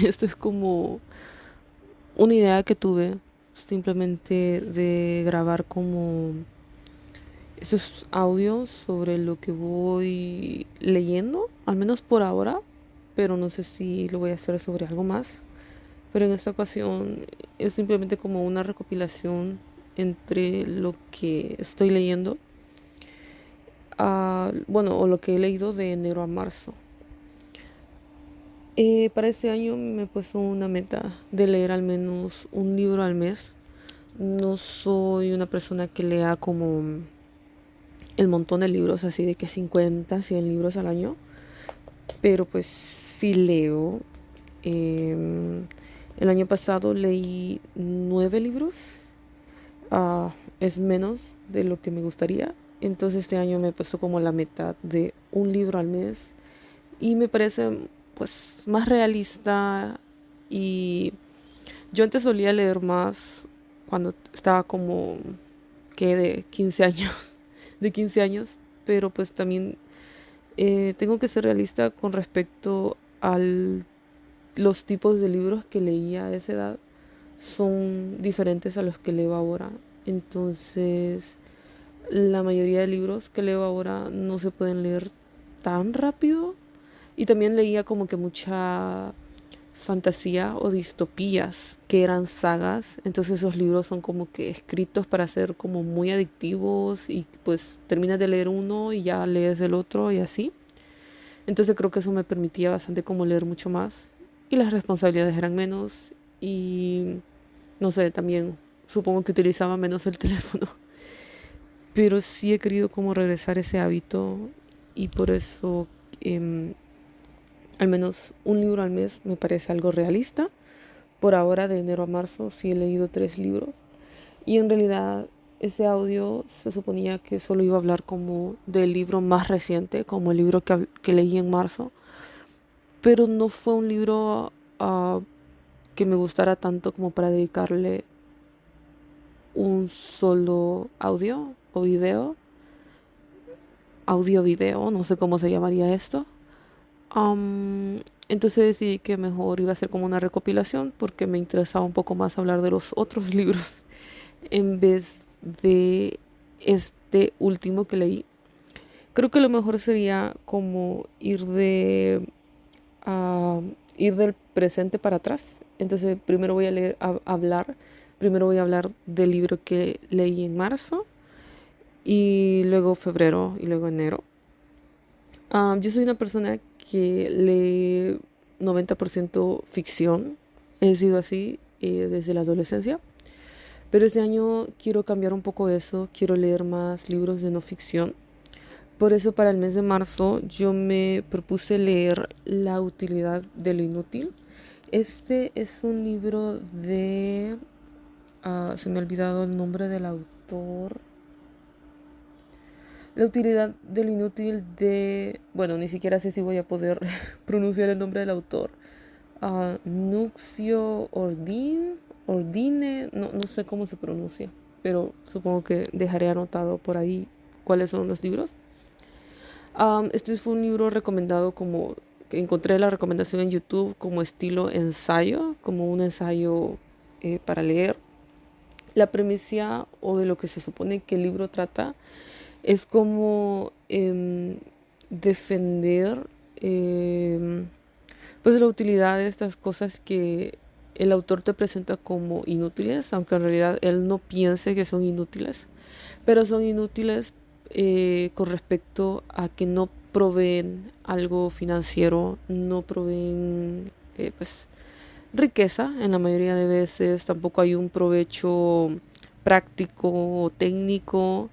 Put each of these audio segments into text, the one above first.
Esto es como una idea que tuve simplemente de grabar como esos audios sobre lo que voy leyendo, al menos por ahora, pero no sé si lo voy a hacer sobre algo más. Pero en esta ocasión es simplemente como una recopilación entre lo que estoy leyendo, bueno, o lo que he leído de enero a marzo. Para este año me he puesto una meta de leer al menos un libro al mes. No soy una persona que lea como el montón de libros, así de que 50 100 libros al año, pero pues sí leo. Em, el año pasado leí 9 libros. Es menos de lo que me gustaría. Entonces este año me he puesto como la meta de un libro al mes y me parece pues más realista. Y yo antes solía leer más cuando estaba como que de 15 años, de 15 años, pero pues también tengo que ser realista con respecto a los tipos de libros que leía a esa edad. Son diferentes a los que leo ahora. Entonces, la mayoría de libros que leo ahora no se pueden leer tan rápido. Y también leía como que mucha fantasía o distopías que eran sagas. Entonces esos libros son como que escritos para ser como muy adictivos y pues terminas de leer uno y ya lees el otro y así. Entonces creo que eso me permitía bastante como leer mucho más y las responsabilidades eran menos y no sé, también supongo que utilizaba menos el teléfono. Pero sí he querido como regresar ese hábito y por eso em, al menos un libro al mes me parece algo realista. Por ahora, de enero a marzo, sí he leído 3 libros. Y en realidad ese audio se suponía que solo iba a hablar como del libro más reciente, como el libro que leí en marzo. Pero no fue un libro que me gustara tanto como para dedicarle un solo audio o video. Audio-video, no sé cómo se llamaría esto. Entonces decidí que mejor iba a ser como una recopilación porque me interesaba un poco más hablar de los otros libros en vez de este último que leí. Creo que lo mejor sería como a- ir del presente para atrás. Entonces primero voy a hablar, primero voy a hablar del libro que leí en marzo y luego febrero y luego enero. Yo soy una persona que lee 90% ficción. He sido así desde la adolescencia. Pero este año quiero cambiar un poco eso. Quiero leer más libros de no ficción. Por eso para el mes de marzo yo me propuse leer La utilidad de lo inútil. Este es un libro de... se me ha olvidado el nombre del autor. La utilidad de lo inútil de... Bueno, ni siquiera sé si voy a poder pronunciar el nombre del autor. Nuxio Ordine, no, no sé cómo se pronuncia, pero supongo que dejaré anotado por ahí cuáles son los libros. Este fue un libro recomendado como... que encontré la recomendación en YouTube como estilo ensayo, como un ensayo para leer. La premisa o de lo que se supone que el libro trata es como defender pues la utilidad de estas cosas que el autor te presenta como inútiles, aunque en realidad él no piense que son inútiles, pero son inútiles con respecto a que no proveen algo financiero, no proveen pues riqueza en la mayoría de veces, tampoco hay un provecho práctico o técnico.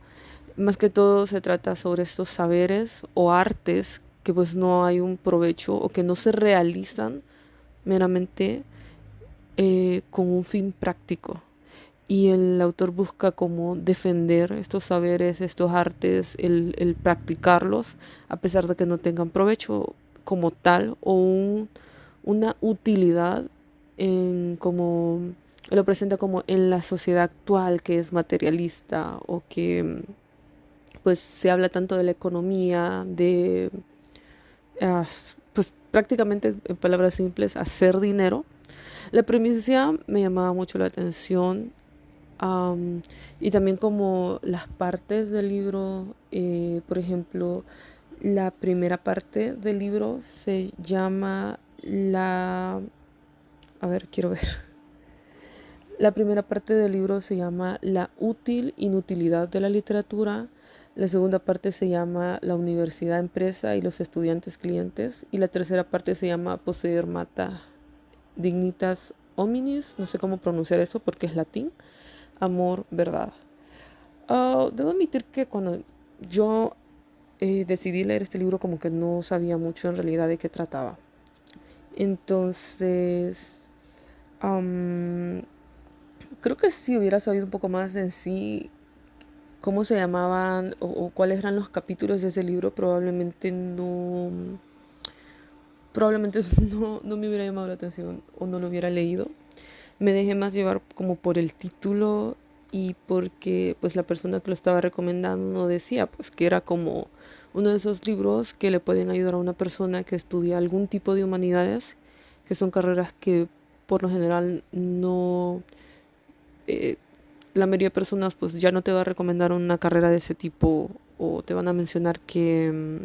Más que todo se trata sobre estos saberes o artes que pues no hay un provecho o que no se realizan meramente con un fin práctico. Y el autor busca como defender estos saberes, estos artes, el practicarlos, a pesar de que no tengan provecho como tal o una utilidad en como lo presenta como en la sociedad actual que es materialista o que pues se habla tanto de la economía, de uh, pues prácticamente en palabras simples, hacer dinero. La premisa me llamaba mucho la atención. Y también como las partes del libro, por ejemplo, la primera parte del libro se llama la... A ver, quiero ver. La primera parte del libro se llama La útil inutilidad de la literatura. La segunda parte se llama La universidad empresa y los estudiantes clientes. Y la tercera parte se llama Poseer mata dignitas hominis. No sé cómo pronunciar eso porque es latín. Amor, verdad. Debo admitir que cuando yo decidí leer este libro como que no sabía mucho en realidad de qué trataba. Entonces, am, creo que si hubiera sabido un poco más en sí cómo se llamaban o cuáles eran los capítulos de ese libro, probablemente no me hubiera llamado la atención o no lo hubiera leído. Me dejé más llevar como por el título y porque pues la persona que lo estaba recomendando decía pues que era como uno de esos libros que le pueden ayudar a una persona que estudia algún tipo de humanidades, que son carreras que por lo general no, eh, la mayoría de personas pues ya no te va a recomendar una carrera de ese tipo o te van a mencionar que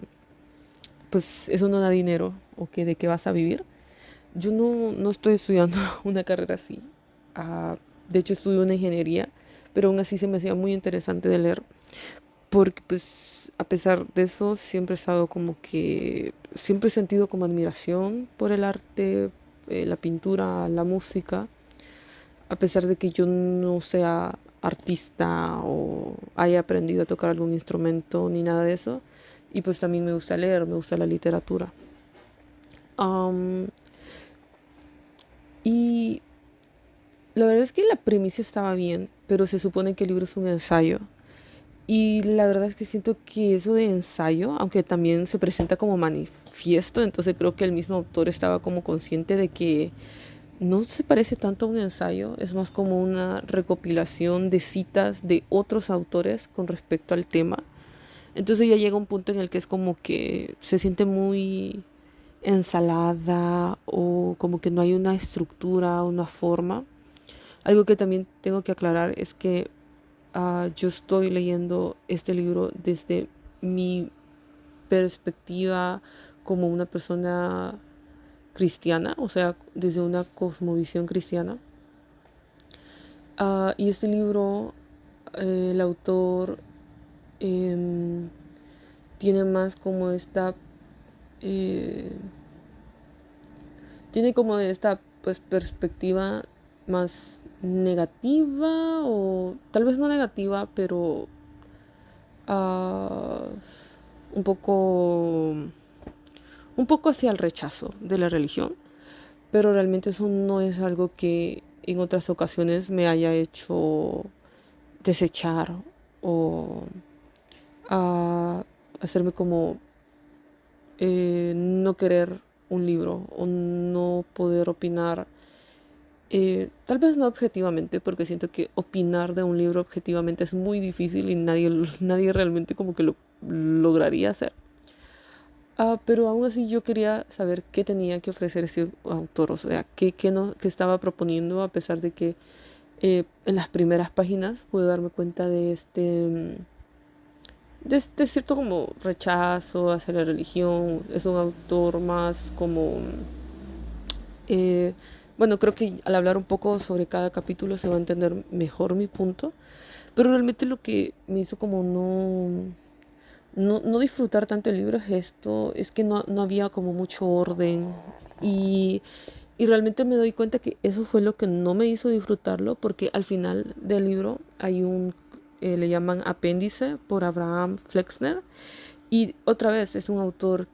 pues eso no da dinero o que de qué vas a vivir. Yo no estoy estudiando una carrera así. De hecho, estudio una ingeniería, pero aún así se me hacía muy interesante de leer, porque pues a pesar de eso siempre he estado como que, siempre he sentido como admiración por el arte, la pintura, la música, a pesar de que yo no sea artista o haya aprendido a tocar algún instrumento ni nada de eso. Y pues también me gusta leer, me gusta la literatura. Am, y la verdad es que la premisa estaba bien, pero se supone que el libro es un ensayo. Y la verdad es que siento que eso de ensayo, aunque también se presenta como manifiesto, entonces creo que el mismo autor estaba como consciente de que no se parece tanto a un ensayo, es más como una recopilación de citas de otros autores con respecto al tema. Entonces ya llega un punto en el que es como que se siente muy ensalada o como que no hay una estructura, una forma. Algo que también tengo que aclarar es que yo estoy leyendo este libro desde mi perspectiva como una persona cristiana, o sea, desde una cosmovisión cristiana. Y este libro, el autor em, tiene más como eh, tiene como esta pues perspectiva más negativa o tal vez no negativa, pero ah, un poco un poco hacia el rechazo de la religión, pero realmente eso no es algo que en otras ocasiones me haya hecho desechar o ah, hacerme como no querer un libro o no poder opinar. Tal vez no objetivamente, porque siento que opinar de un libro objetivamente es muy difícil y nadie realmente como que lo lograría hacer. Pero aún así yo quería saber qué tenía que ofrecer ese autor, o sea, qué estaba proponiendo, a pesar de que en las primeras páginas pude darme cuenta de este cierto como rechazo hacia la religión. Es un autor más como eh, bueno, creo que al hablar un poco sobre cada capítulo se va a entender mejor mi punto, pero realmente lo que me hizo como no disfrutar tanto el libro es esto, es que no había como mucho orden y, y realmente me doy cuenta que eso fue lo que no me hizo disfrutarlo, porque al final del libro hay le llaman apéndice por Abraham Flexner, y otra vez es un autor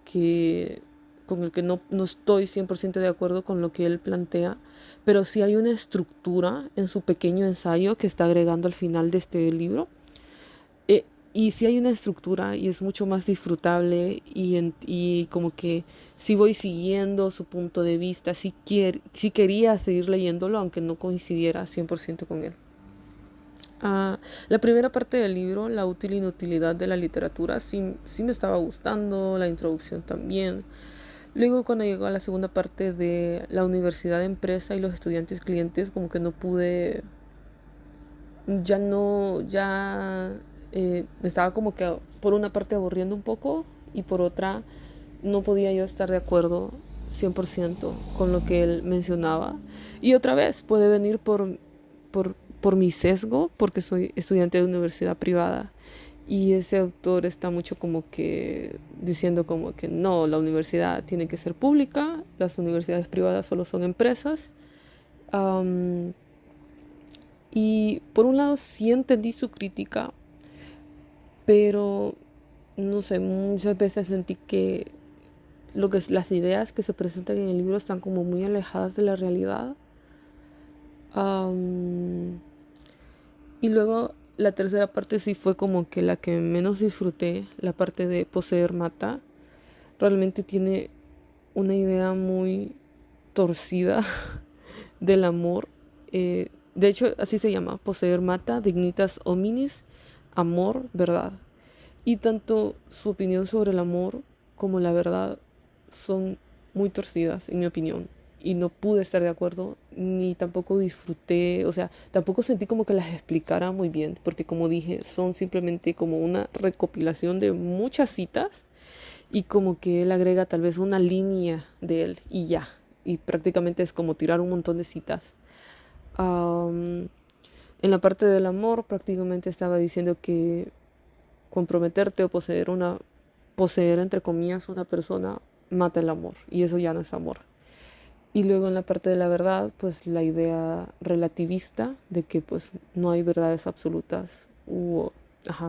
con el que no estoy 100% de acuerdo con lo que él plantea, pero sí hay una estructura en su pequeño ensayo que está agregando al final de este libro. Eh, y sí hay una estructura y es mucho más disfrutable y como que sí voy siguiendo su punto de vista, sí quería seguir leyéndolo aunque no coincidiera 100% con él. Ah, la primera parte del libro, la utilidad de la literatura, sí me estaba gustando, la introducción también. Luego cuando llegó a la segunda parte de la universidad empresa y los estudiantes clientes, como que no pude, ya no, ya me estaba como que por una parte aburriendo un poco y por otra no podía yo estar de acuerdo 100% con lo que él mencionaba. Y otra vez puede venir por mi sesgo, porque soy estudiante de universidad privada. Y ese autor está mucho como que diciendo como que no, la universidad tiene que ser pública, las universidades privadas solo son empresas. Am, y por un lado sí entendí su crítica, pero no sé, muchas veces sentí que las ideas que se presentan en el libro están como muy alejadas de la realidad. Am, y luego la tercera parte sí fue como que la que menos disfruté, la parte de poseer mata. Realmente tiene una idea muy torcida del amor. De hecho, así se llama, poseer mata, dignitas hominis, amor, verdad. Y tanto su opinión sobre el amor como la verdad son muy torcidas, en mi opinión. Y no pude estar de acuerdo, ni tampoco disfruté, o sea, tampoco sentí como que las explicara muy bien, porque como dije, son simplemente como una recopilación de muchas citas y como que él agrega tal vez una línea de él y ya. Y prácticamente es como tirar un montón de citas. Am, en la parte del amor prácticamente estaba diciendo que comprometerte o poseer entre comillas una persona mata el amor y eso ya no es amor. Y luego en la parte de la verdad, pues la idea relativista de que pues no hay verdades absolutas u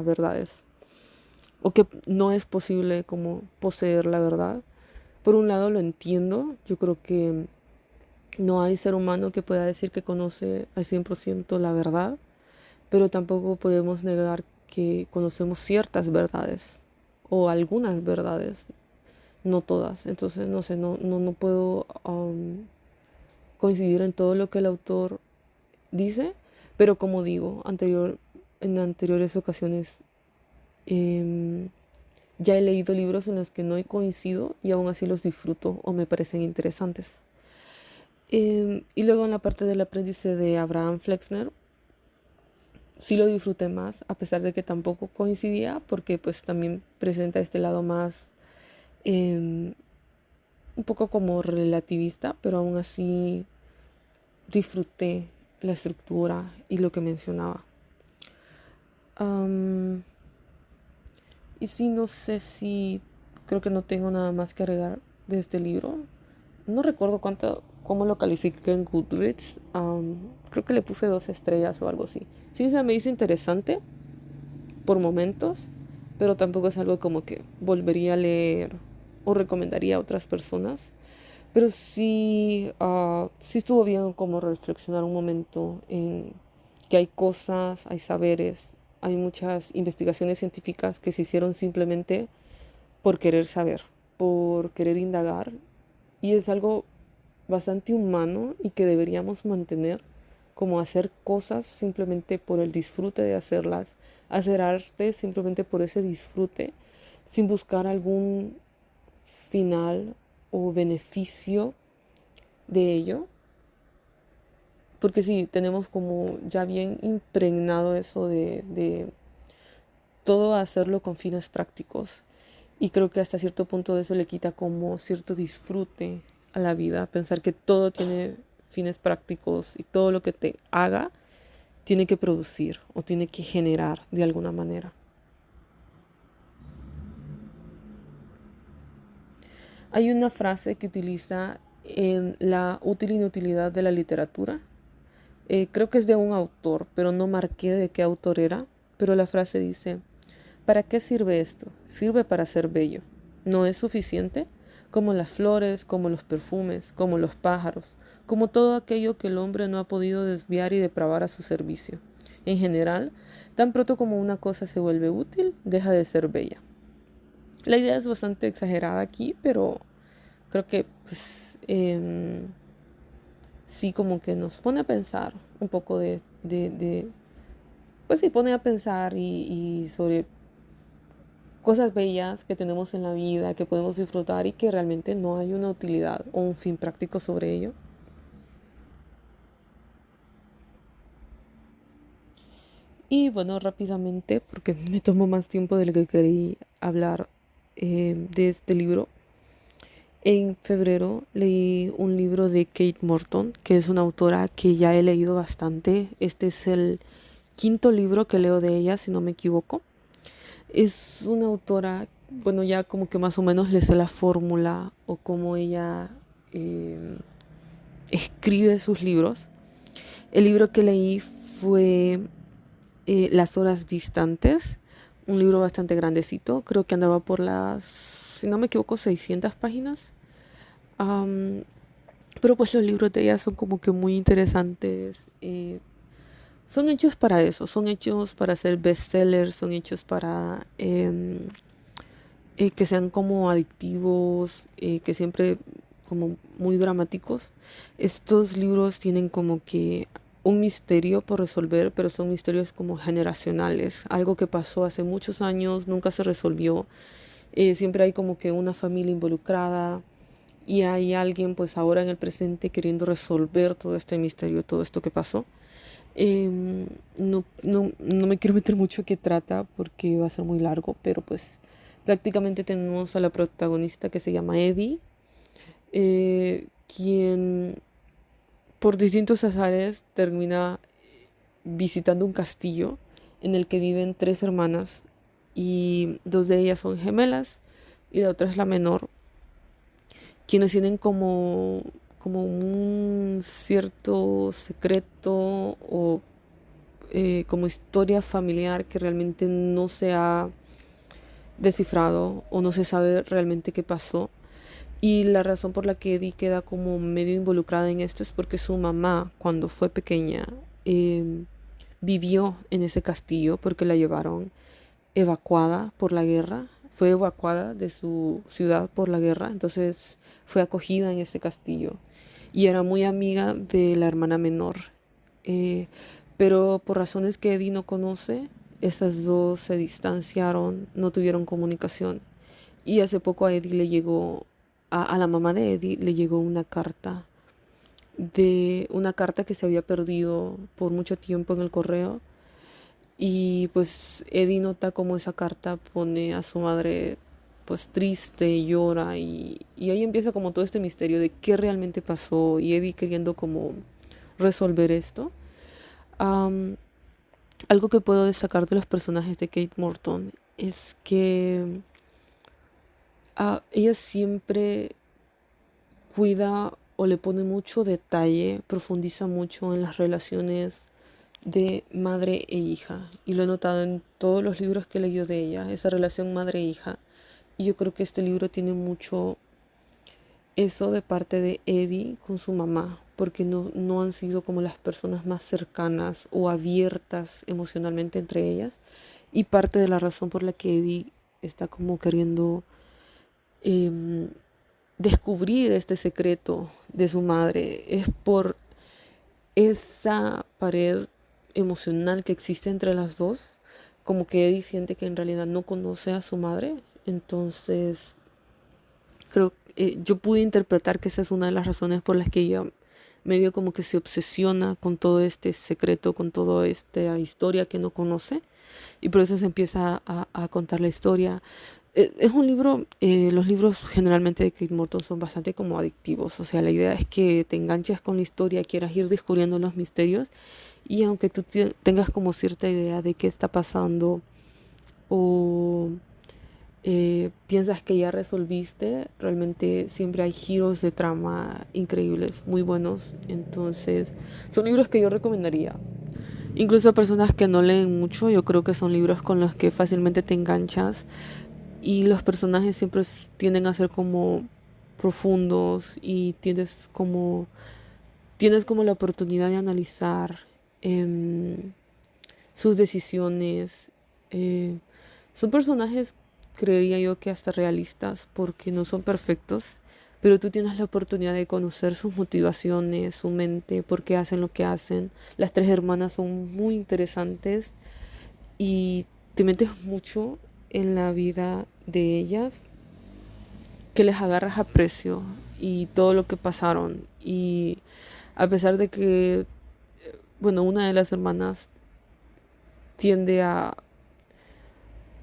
verdades o que no es posible como poseer la verdad. Por un lado lo entiendo, yo creo que no hay ser humano que pueda decir que conoce al 100% la verdad, pero tampoco podemos negar que conocemos ciertas verdades o algunas verdades, no todas. Entonces, no sé, no puedo coincidir en todo lo que el autor dice, pero como digo, en anteriores ocasiones em, ya he leído libros en los que no he coincido y aún así los disfruto o me parecen interesantes. Y luego en la parte del aprendiz de Abraham Flexner, sí lo disfruté más, a pesar de que tampoco coincidía, porque pues también presenta este lado más, em, un poco como relativista, pero aún así disfruté la estructura y lo que mencionaba. Am, y sí, no sé si, creo que no tengo nada más que agregar de este libro. No recuerdo cómo lo califiqué en Goodreads. Creo que le puse 2 estrellas o algo así. Sí, se me hizo interesante por momentos, pero tampoco es algo como que volvería a leer o recomendaría a otras personas. Pero sí, sí estuvo bien como reflexionar un momento en que hay cosas, hay saberes, hay muchas investigaciones científicas que se hicieron simplemente por querer saber, por querer indagar, y es algo bastante humano y que deberíamos mantener, como hacer cosas simplemente por el disfrute de hacerlas, hacer arte simplemente por ese disfrute, sin buscar algún final o beneficio de ello. Porque sí, tenemos como ya bien impregnado eso de todo hacerlo con fines prácticos. Y creo que hasta cierto punto eso le quita como cierto disfrute a la vida. Pensar que todo tiene fines prácticos y todo lo que te haga tiene que producir o tiene que generar de alguna manera. Hay una frase que utiliza en la útil inutilidad de la literatura. Creo que es de un autor, pero no marqué de qué autor era. Pero la frase dice: ¿para qué sirve esto? Sirve para ser bello. ¿No es suficiente? Como las flores, como los perfumes, como los pájaros, como todo aquello que el hombre no ha podido desviar y depravar a su servicio. En general, tan pronto como una cosa se vuelve útil, deja de ser bella. La idea es bastante exagerada aquí, pero creo que pues, sí como que nos pone a pensar un poco pues sí, pone a pensar y sobre cosas bellas que tenemos en la vida, que podemos disfrutar y que realmente no hay una utilidad o un fin práctico sobre ello. Y bueno, rápidamente, porque me tomó más tiempo de lo que quería hablar de este libro. En febrero leí un libro de Kate Morton, que es una autora que ya he leído bastante. Este es el quinto libro que leo de ella, si no me equivoco. Es una autora, bueno, ya como que más o menos le sé la fórmula o cómo ella eh, escribe sus libros. El libro que leí fue Las horas distantes, un libro bastante grandecito, creo que andaba por las, si no me equivoco, 600 páginas. Am, pero pues los libros de ella son como que muy interesantes. Son hechos para eso, son hechos para ser bestsellers, son hechos para que sean como adictivos, que siempre como muy dramáticos. Estos libros tienen como que un misterio por resolver, pero son misterios como generacionales, algo que pasó hace muchos años, nunca se resolvió. Siempre hay como que una familia involucrada y hay alguien pues ahora en el presente queriendo resolver todo este misterio, todo esto que pasó. No me quiero meter mucho a qué trata porque va a ser muy largo, pero pues prácticamente tenemos a la protagonista que se llama Eddie, quien por distintos azares termina visitando un castillo en el que viven tres hermanas y dos de ellas son gemelas y la otra es la menor, quienes tienen como un cierto secreto o como historia familiar que realmente no se ha descifrado o no se sabe realmente qué pasó. Y la razón por la que Eddie queda como medio involucrada en esto es porque su mamá, cuando fue pequeña, vivió en ese castillo porque la llevaron evacuada por la guerra. Fue evacuada de su ciudad por la guerra, entonces fue acogida en ese castillo. Y era muy amiga de la hermana menor. Eh, pero por razones que Eddie no conoce, estas dos se distanciaron, no tuvieron comunicación. Y hace poco a Eddie le llegó, a la mamá de Eddie le llegó una carta que se había perdido por mucho tiempo en el correo. Y pues Eddie nota como esa carta pone a su madre pues triste, llora y ahí empieza como todo este misterio de qué realmente pasó y Eddie queriendo como resolver esto. Am, Algo que puedo destacar de los personajes de Kate Morton es que ella siempre cuida o le pone mucho detalle, profundiza mucho en las relaciones de madre e hija. Y lo he notado en todos los libros que he leído de ella, esa relación madre-hija. Y yo creo que este libro tiene mucho eso de parte de Eddie con su mamá, porque no han sido como las personas más cercanas o abiertas emocionalmente entre ellas. Y parte de la razón por la que Eddie está como queriendo em, descubrir este secreto de su madre es por esa pared emocional que existe entre las dos, como que Eddie siente que en realidad no conoce a su madre, entonces creo que yo pude interpretar que esa es una de las razones por las que ella medio como que se obsesiona con todo este secreto, con toda esta historia que no conoce y por eso se empieza a contar la historia. Es un libro, los libros generalmente de Kate Morton son bastante como adictivos, o sea, la idea es que te enganches con la historia, quieras ir descubriendo los misterios y aunque tú tengas como cierta idea de qué está pasando o piensas que ya resolviste, realmente siempre hay giros de trama increíbles, muy buenos, entonces son libros que yo recomendaría. Incluso a personas que no leen mucho, yo creo que son libros con los que fácilmente te enganchas y los personajes siempre tienden a ser como profundos y tienes como la oportunidad de analizar em, sus decisiones. eh, Son personajes, creería yo, que hasta realistas porque no son perfectos, pero tú tienes la oportunidad de conocer sus motivaciones, su mente, por qué hacen lo que hacen. Las tres hermanas son muy interesantes y te metes mucho en la vida de ellas que les agarras aprecio y todo lo que pasaron. Y a pesar de que, bueno, una de las hermanas tiende a,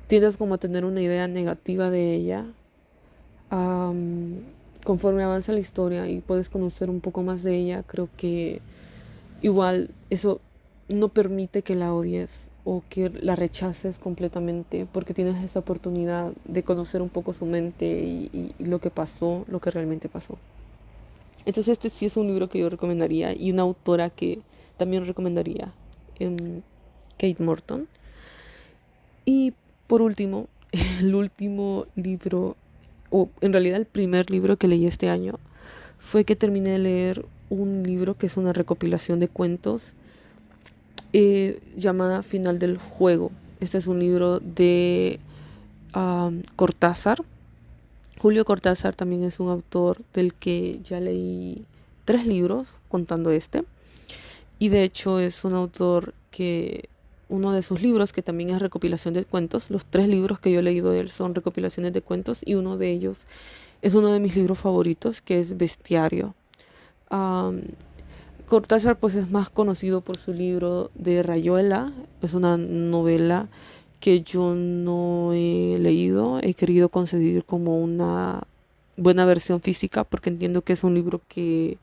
tiendes como a tener una idea negativa de ella, am, conforme avanza la historia y puedes conocer un poco más de ella, creo que igual eso no permite que la odies o que la rechaces completamente, porque tienes esa oportunidad de conocer un poco su mente y lo que pasó, lo que realmente pasó. Entonces este sí es un libro que yo recomendaría y una autora que también recomendaría, Kate Morton. Y por último, el último libro, o en realidad el primer libro que leí este año, fue que terminé de leer un libro que es una recopilación de cuentos llamada Final del Juego. Este es un libro de Cortázar. Julio Cortázar también es un autor del que ya leí 3 libros, contando este. Y de hecho es un autor que uno de sus libros, que también es recopilación de cuentos, los 3 libros que yo he leído de él son recopilaciones de cuentos y uno de ellos es uno de mis libros favoritos, que es Bestiario. Um, Cortázar pues es más conocido por su libro de Rayuela, es una novela que yo no he leído, he querido conseguir como una buena versión física porque entiendo que es un libro que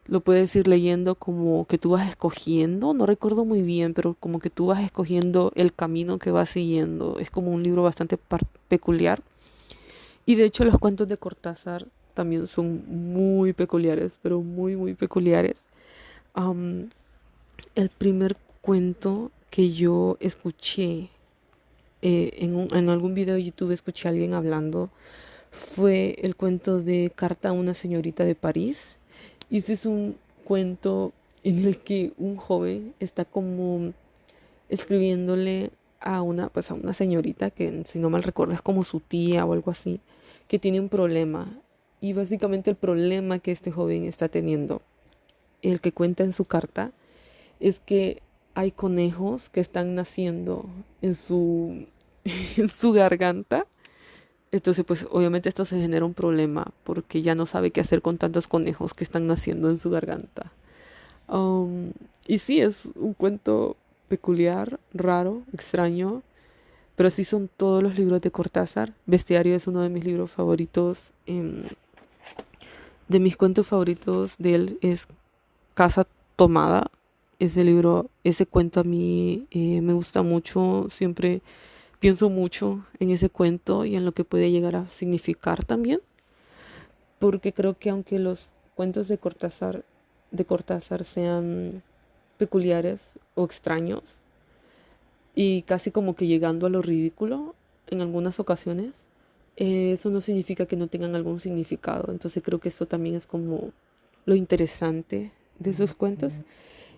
lo puedes ir leyendo como que tú vas escogiendo, no recuerdo muy bien, pero como que tú vas escogiendo el camino que vas siguiendo, es como un libro bastante peculiar y de hecho los cuentos de Cortázar también son muy peculiares, pero muy muy peculiares. Am, el primer cuento que yo escuché en algún video de YouTube, escuché a alguien hablando, fue el cuento de Carta a una señorita de París. Y ese es un cuento en el que un joven está como escribiéndole pues a una señorita que, si no mal recuerdo, es como su tía o algo así, que tiene un problema. Y básicamente el problema que este joven está teniendo, el que cuenta en su carta, es que hay conejos que están naciendo en su, en su garganta. Entonces, pues obviamente esto se genera un problema porque ya no sabe qué hacer con tantos conejos que están naciendo en su garganta. Um, y sí, es un cuento peculiar, raro, extraño, pero sí son todos los libros de Cortázar. Bestiario es uno de mis libros favoritos. De mis cuentos favoritos de él es Casa Tomada. Ese libro, ese cuento a mí me gusta mucho. Siempre pienso mucho en ese cuento y en lo que puede llegar a significar también. Porque creo que aunque los cuentos de Cortázar sean peculiares o extraños y casi como que llegando a lo ridículo en algunas ocasiones, eso no significa que no tengan algún significado. Entonces creo que esto también es como lo interesante de sus cuentos.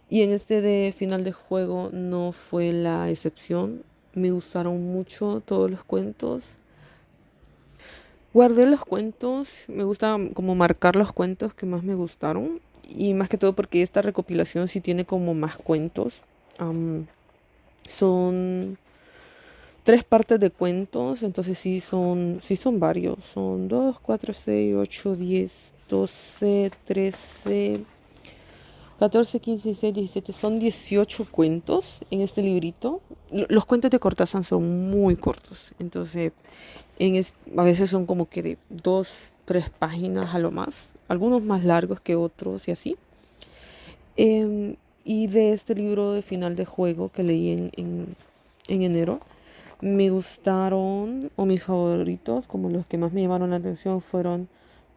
Y en este de Final de Juego no fue la excepción. Me gustaron mucho todos los cuentos. Guardé los cuentos, me gusta como marcar los cuentos que más me gustaron. Y más que todo porque esta recopilación sí tiene como más cuentos. Am, son 3 partes de cuentos, entonces sí son varios. Son 2, 4, 6, 8, 10, 12, 13, 14, 15, 16, 17. Son 18 cuentos en este librito. Los cuentos de Cortázar son muy cortos, entonces a veces son como que de 2, 3 páginas a lo más. Algunos más largos que otros y así. Em, y de este libro de Final de Juego que leí en enero, me gustaron, o mis favoritos, como los que más me llamaron la atención, fueron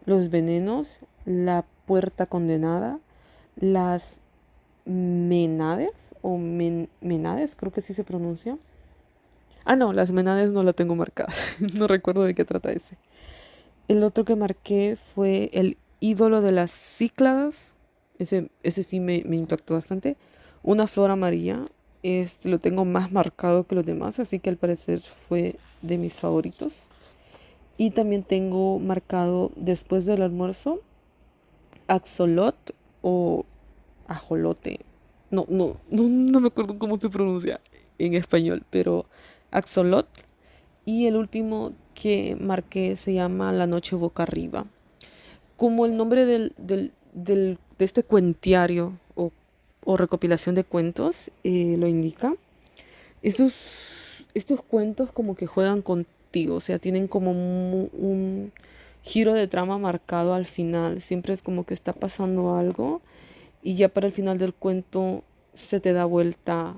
Los Venenos, La Puerta Condenada, Las Menades, o Menades, creo que sí se pronuncia. Ah, no, Las Menades no la tengo marcada, no recuerdo de qué trata ese. El otro que marqué fue El ídolo de las Cícladas. Ese sí me impactó bastante. Una flor amarilla. Este lo tengo más marcado que los demás, así que al parecer fue de mis favoritos. Y también tengo marcado Después del almuerzo, Axolot o Ajolote. No me acuerdo cómo se pronuncia en español, pero Axolot Y el último que marqué se llama La noche boca arriba. Como el nombre de este cuentiario o recopilación de cuentos lo indica, estos cuentos como que juegan contigo, o sea, tienen como un giro de trama marcado al final. Siempre es como que está pasando algo y ya para el final del cuento se te da vuelta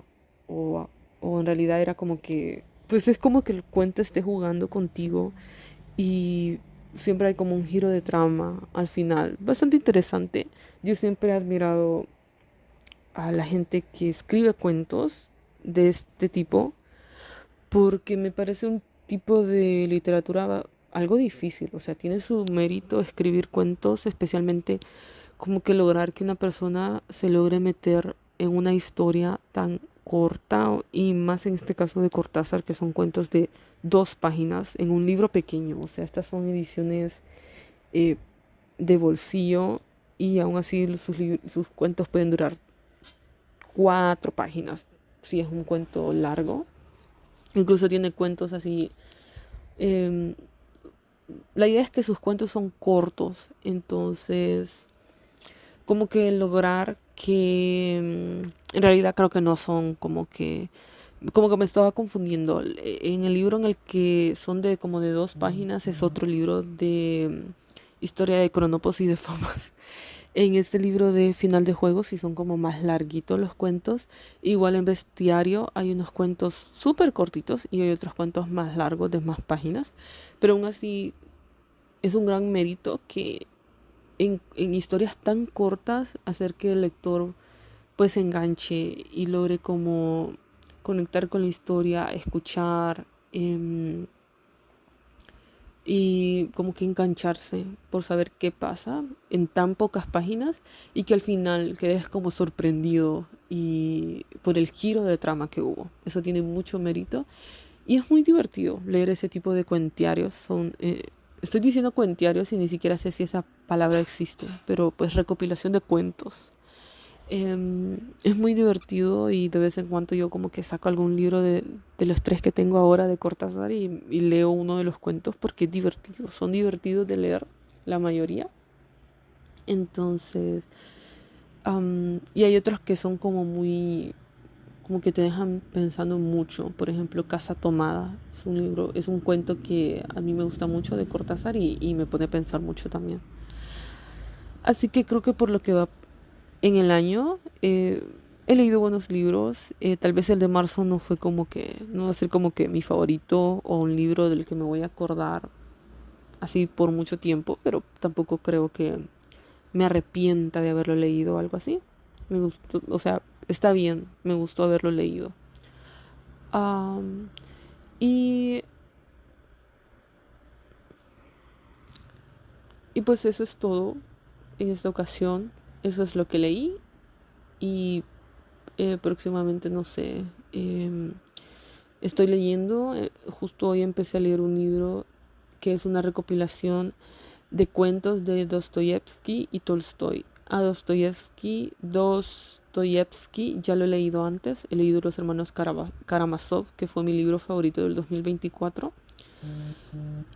o, o en realidad era como que, pues es como que el cuento esté jugando contigo y siempre hay como un giro de trama al final. Bastante interesante. Yo siempre he admirado a la gente que escribe cuentos de este tipo porque me parece un tipo de literatura algo difícil. O sea, tiene su mérito escribir cuentos, especialmente como que lograr que una persona se logre meter en una historia tan corta y más en este caso de Cortázar, que son cuentos de 2 páginas en un libro pequeño. O sea, estas son ediciones eh, de bolsillo y aún así sus cuentos pueden durar 4 páginas si es un cuento largo. Incluso tiene cuentos así. em, la idea es que sus cuentos son cortos, entonces como que lograr que en realidad creo que no son como que me estaba confundiendo. En el libro en el que son de como de 2 páginas es otro libro de historia de Cronopos y de Famas. En este libro de Final de Juegos sí son como más larguitos los cuentos. Igual en Bestiario hay unos cuentos súper cortitos y hay otros cuentos más largos de más páginas. Pero aún así es un gran mérito que en historias tan cortas hacer que el lector pues se enganche y logre como conectar con la historia, escuchar y como que engancharse por saber qué pasa en tan pocas páginas y que al final quedes como sorprendido y por el giro de trama que hubo. Eso tiene mucho mérito y es muy divertido leer ese tipo de cuentiarios. Estoy diciendo cuentiarios y ni siquiera sé si esa palabra existe, pero pues recopilación de cuentos. Es muy divertido y de vez en cuando yo como que saco algún libro de los 3 que tengo ahora de Cortázar y leo uno de los cuentos porque es divertido. Son divertidos de leer la mayoría. Entonces, y hay otros que son como muy, como que te dejan pensando mucho. Por ejemplo, Casa Tomada. Es un libro, es un cuento que a mí me gusta mucho de Cortázar y me pone a pensar mucho también. Así que creo que por lo que va en el año he leído buenos libros. Tal vez el de marzo no fue como que, no va a ser como que mi favorito o un libro del que me voy a acordar así por mucho tiempo, pero tampoco creo que me arrepienta de haberlo leído o algo así. Me gustó, o sea, está bien, me gustó haberlo leído. Am, y, y pues eso es todo en esta ocasión. Eso es lo que leí y próximamente no sé. Estoy leyendo, justo hoy empecé a leer un libro que es una recopilación de cuentos de Dostoyevsky y Tolstoy. A Dostoyevsky ya lo he leído antes, he leído Los hermanos Karamazov, que fue mi libro favorito del 2024.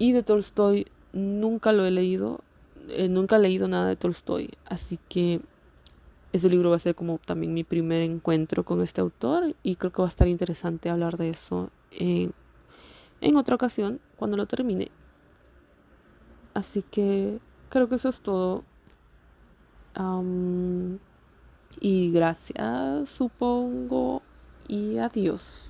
Y de Tolstoy nunca lo he leído, nunca he leído nada de Tolstoy, así que ese libro va a ser como también mi primer encuentro con este autor y creo que va a estar interesante hablar de eso en otra ocasión cuando lo termine. Así que creo que eso es todo. Am, y gracias, supongo. Y adiós.